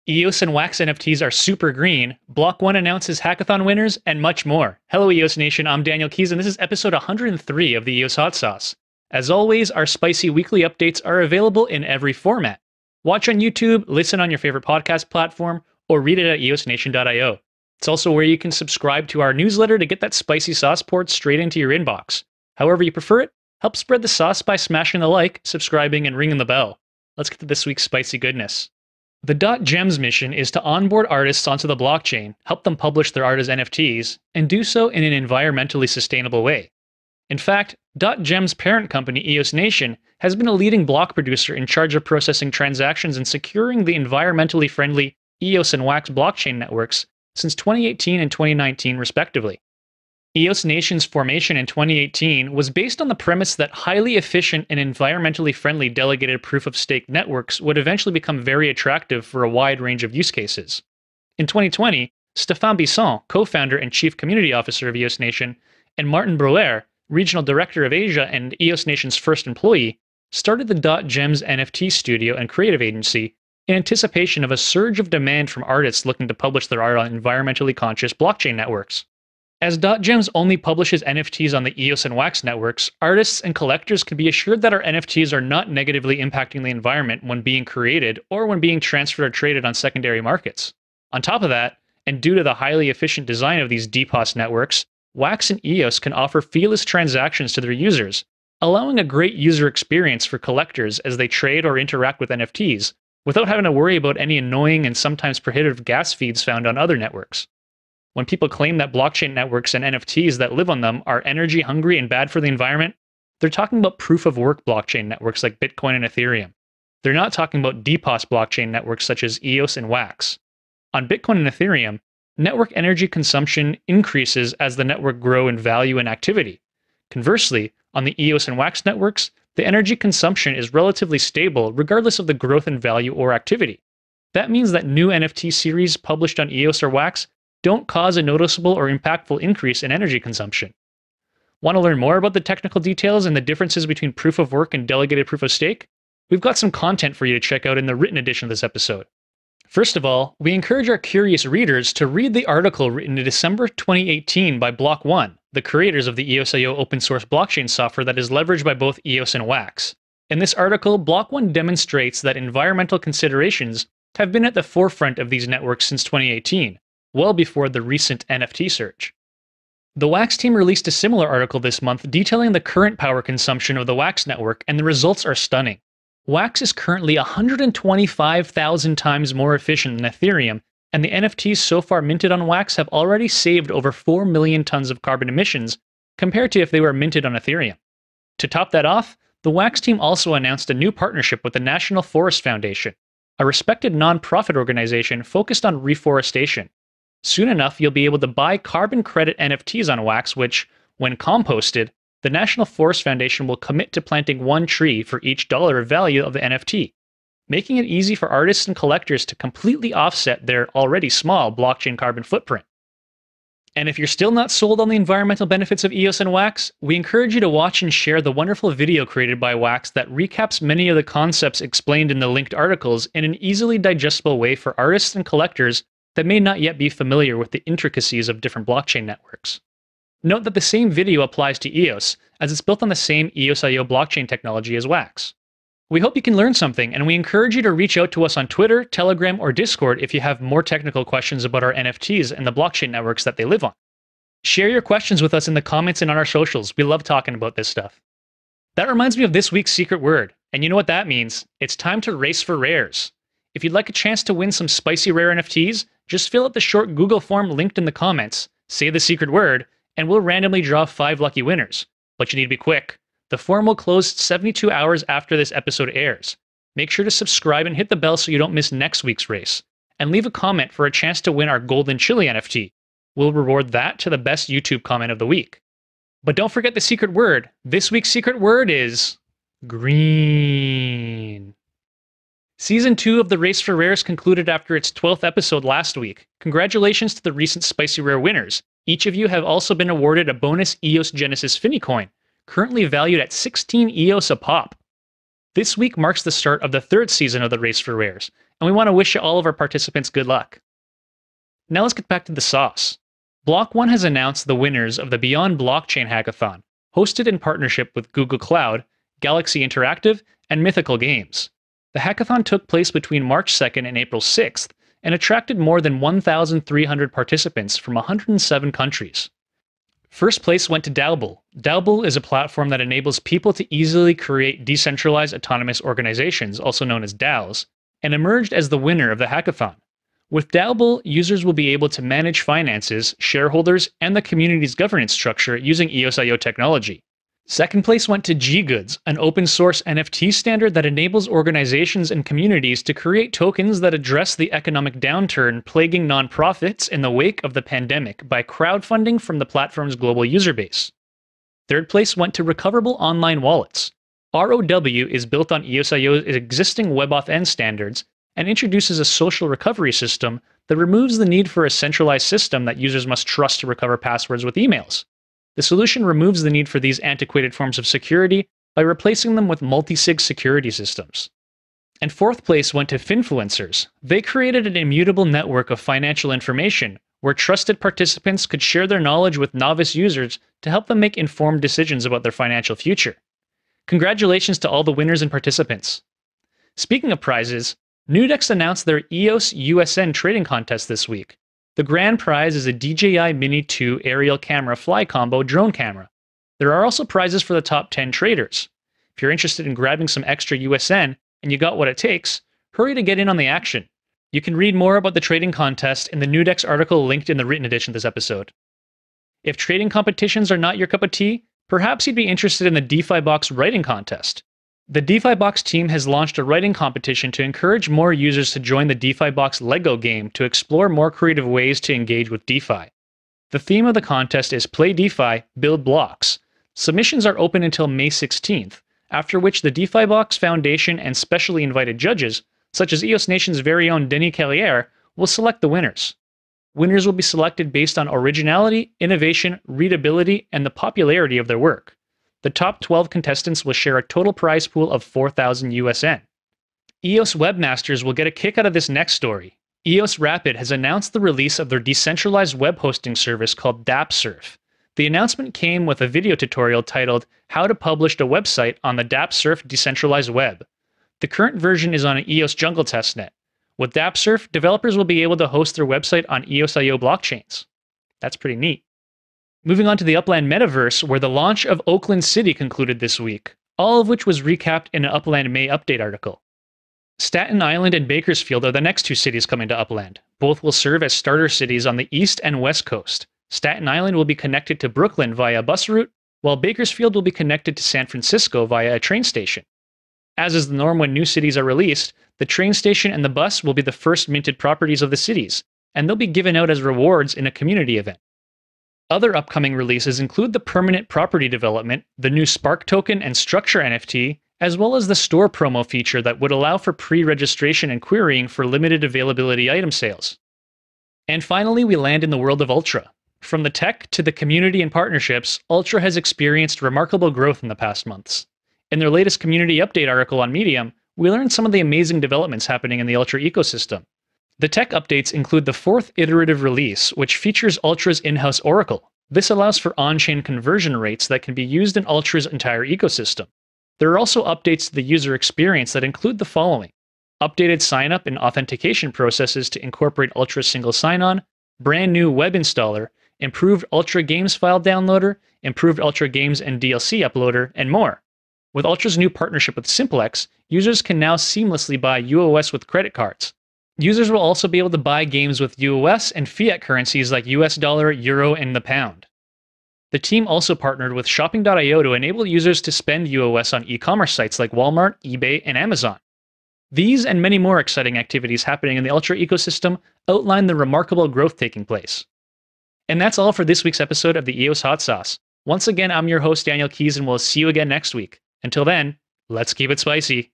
EOS and Wax NFTs are super green, Block.one announces hackathon winners, and much more. Hello EOS Nation, I'm Daniel Keys, and this is episode 103 of the EOS Hot Sauce. As always, our spicy weekly updates are available in every format. Watch on YouTube, listen on your favorite podcast platform, or read it at eosnation.io. It's also where you can subscribe to our newsletter to get that spicy sauce poured straight into your inbox. However you prefer it, help spread the sauce by smashing the like, subscribing, and ringing the bell. Let's get to this week's spicy goodness. The .gems mission is to onboard artists onto the blockchain, help them publish their art as NFTs, and do so in an environmentally sustainable way. In fact, .gems' parent company EOS Nation has been a leading block producer in charge of processing transactions and securing the environmentally friendly EOS and Wax blockchain networks since 2018 and 2019 respectively. EOS Nation's formation in 2018 was based on the premise that highly efficient and environmentally friendly delegated proof-of-stake networks would eventually become very attractive for a wide range of use cases. In 2020, Stéphane Bisson, co-founder and chief community officer of EOS Nation, and Martin Brouwer, regional director of Asia and EOS Nation's first employee, started the .gems NFT studio and creative agency in anticipation of a surge of demand from artists looking to publish their art on environmentally conscious blockchain networks. As .gems only publishes NFTs on the EOS and Wax networks, artists and collectors can be assured that our NFTs are not negatively impacting the environment when being created or when being transferred or traded on secondary markets. On top of that, and due to the highly efficient design of these DPoS networks, Wax and EOS can offer feeless transactions to their users, allowing a great user experience for collectors as they trade or interact with NFTs, without having to worry about any annoying and sometimes prohibitive gas fees found on other networks. When people claim that blockchain networks and NFTs that live on them are energy hungry and bad for the environment, they're talking about proof-of-work blockchain networks like Bitcoin and Ethereum. They're not talking about DPoS blockchain networks such as EOS and Wax. On Bitcoin and Ethereum, network energy consumption increases as the network grow in value and activity. Conversely, on the EOS and Wax networks, the energy consumption is relatively stable regardless of the growth in value or activity. That means that new NFT series published on EOS or Wax don't cause a noticeable or impactful increase in energy consumption. Want to learn more about the technical details and the differences between proof of work and delegated proof of stake? We've got some content for you to check out in the written edition of this episode. First of all, we encourage our curious readers to read the article written in December 2018 by block.one, the creators of the EOSIO open source blockchain software that is leveraged by both EOS and Wax. In this article, block.one demonstrates that environmental considerations have been at the forefront of these networks since 2018. Well before the recent NFT surge. The Wax team released a similar article this month detailing the current power consumption of the Wax network, and the results are stunning. Wax is currently 125,000 times more efficient than Ethereum, and the NFTs so far minted on Wax have already saved over 4 million tons of carbon emissions compared to if they were minted on Ethereum. To top that off, the Wax team also announced a new partnership with the National Forest Foundation, a respected non-profit organization focused on reforestation. Soon enough, you'll be able to buy carbon credit NFTs on Wax, which, when composted, the National Forest Foundation will commit to planting one tree for each dollar of value of the NFT, making it easy for artists and collectors to completely offset their already small blockchain carbon footprint. And if you're still not sold on the environmental benefits of EOS and Wax, we encourage you to watch and share the wonderful video created by Wax that recaps many of the concepts explained in the linked articles in an easily digestible way for artists and collectors that may not yet be familiar with the intricacies of different blockchain networks. Note that the same video applies to EOS, as it's built on the same EOSIO blockchain technology as Wax. We hope you can learn something, and we encourage you to reach out to us on Twitter, Telegram, or Discord if you have more technical questions about our NFTs and the blockchain networks that they live on. Share your questions with us in the comments and on our socials. We love talking about this stuff. That reminds me of this week's secret word, and you know what that means. It's time to race for rares. If you'd like a chance to win some spicy rare NFTs, just fill out the short Google form linked in the comments, say the secret word, and we'll randomly draw 5 lucky winners. But you need to be quick. The form will close 72 hours after this episode airs. Make sure to subscribe and hit the bell so you don't miss next week's race. And leave a comment for a chance to win our Golden Chili NFT. We'll reward that to the best YouTube comment of the week. But don't forget the secret word. This week's secret word is green. Season 2 of the Race for Rares concluded after its 12th episode last week. Congratulations to the recent Spicy Rare winners. Each of you have also been awarded a bonus EOS Genesis Fini coin, currently valued at 16 EOS a pop. This week marks the start of the third season of the Race for Rares, and we want to wish all of our participants good luck. Now let's get back to the sauce. Block.one has announced the winners of the Beyond Blockchain Hackathon, hosted in partnership with Google Cloud, Galaxy Interactive, and Mythical Games. The hackathon took place between March 2nd and April 6th, and attracted more than 1,300 participants from 107 countries. First place went to Daubel. Daubel is a platform that enables people to easily create decentralized autonomous organizations, also known as DAOs, and emerged as the winner of the hackathon. With Daubel, users will be able to manage finances, shareholders, and the community's governance structure using EOSIO technology. Second place went to G-Goods, an open-source NFT standard that enables organizations and communities to create tokens that address the economic downturn plaguing nonprofits in the wake of the pandemic by crowdfunding from the platform's global user base. Third place went to Recoverable Online Wallets. ROW is built on EOSIO's existing WebAuthn standards and introduces a social recovery system that removes the need for a centralized system that users must trust to recover passwords with emails. The solution removes the need for these antiquated forms of security by replacing them with multi-sig security systems. And fourth place went to Finfluencers. They created an immutable network of financial information where trusted participants could share their knowledge with novice users to help them make informed decisions about their financial future. Congratulations to all the winners and participants. Speaking of prizes, Newdex announced their EOS USN trading contest this week. The grand prize is a DJI Mini 2 aerial camera fly combo drone camera. There are also prizes for the top 10 traders. If you're interested in grabbing some extra USN and you got what it takes, hurry to get in on the action. You can read more about the trading contest in the Newdex article linked in the written edition of this episode. If trading competitions are not your cup of tea, perhaps you'd be interested in the Defibox writing contest. The Defibox team has launched a writing competition to encourage more users to join the Defibox Lego game to explore more creative ways to engage with DeFi. The theme of the contest is Play DeFi, Build Blocks. Submissions are open until May 16th, after which the Defibox Foundation and specially invited judges, such as EOS Nation's very own Denis Carrière, will select the winners. Winners will be selected based on originality, innovation, readability, and the popularity of their work. The top 12 contestants will share a total prize pool of 4,000 USN. EOS webmasters will get a kick out of this next story. EOS Rapid has announced the release of their decentralized web hosting service called DAppSurf. The announcement came with a video tutorial titled How to Publish a Website on the DAppSurf Decentralized Web. The current version is on an EOS Jungle testnet. With DAppSurf, developers will be able to host their website on EOSIO blockchains. That's pretty neat. Moving on to the Upland metaverse, where the launch of Oakland City concluded this week, all of which was recapped in an Upland May update article. Staten Island and Bakersfield are the next two cities coming to Upland. Both will serve as starter cities on the east and west coast. Staten Island will be connected to Brooklyn via a bus route, while Bakersfield will be connected to San Francisco via a train station. As is the norm when new cities are released, the train station and the bus will be the first minted properties of the cities, and they'll be given out as rewards in a community event. Other upcoming releases include the permanent property development, the new Spark token and structure NFT, as well as the store promo feature that would allow for pre-registration and querying for limited availability item sales. And finally, we land in the world of Ultra. From the tech to the community and partnerships, Ultra has experienced remarkable growth in the past months. In their latest community update article on Medium, we learned some of the amazing developments happening in the Ultra ecosystem. The tech updates include the fourth iterative release, which features Ultra's in-house Oracle. This allows for on-chain conversion rates that can be used in Ultra's entire ecosystem. There are also updates to the user experience that include the following: updated sign-up and authentication processes to incorporate Ultra's single sign-on, brand new web installer, improved Ultra Games file downloader, improved Ultra Games and DLC uploader, and more. With Ultra's new partnership with Simplex, users can now seamlessly buy UOS with credit cards. Users will also be able to buy games with UOS and fiat currencies like US dollar, euro, and the pound. The team also partnered with Shopping.io to enable users to spend UOS on e-commerce sites like Walmart, eBay, and Amazon. These and many more exciting activities happening in the Ultra ecosystem outline the remarkable growth taking place. And that's all for this week's episode of the EOS Hot Sauce. Once again, I'm your host, Daniel Keys, and we'll see you again next week. Until then, let's keep it spicy.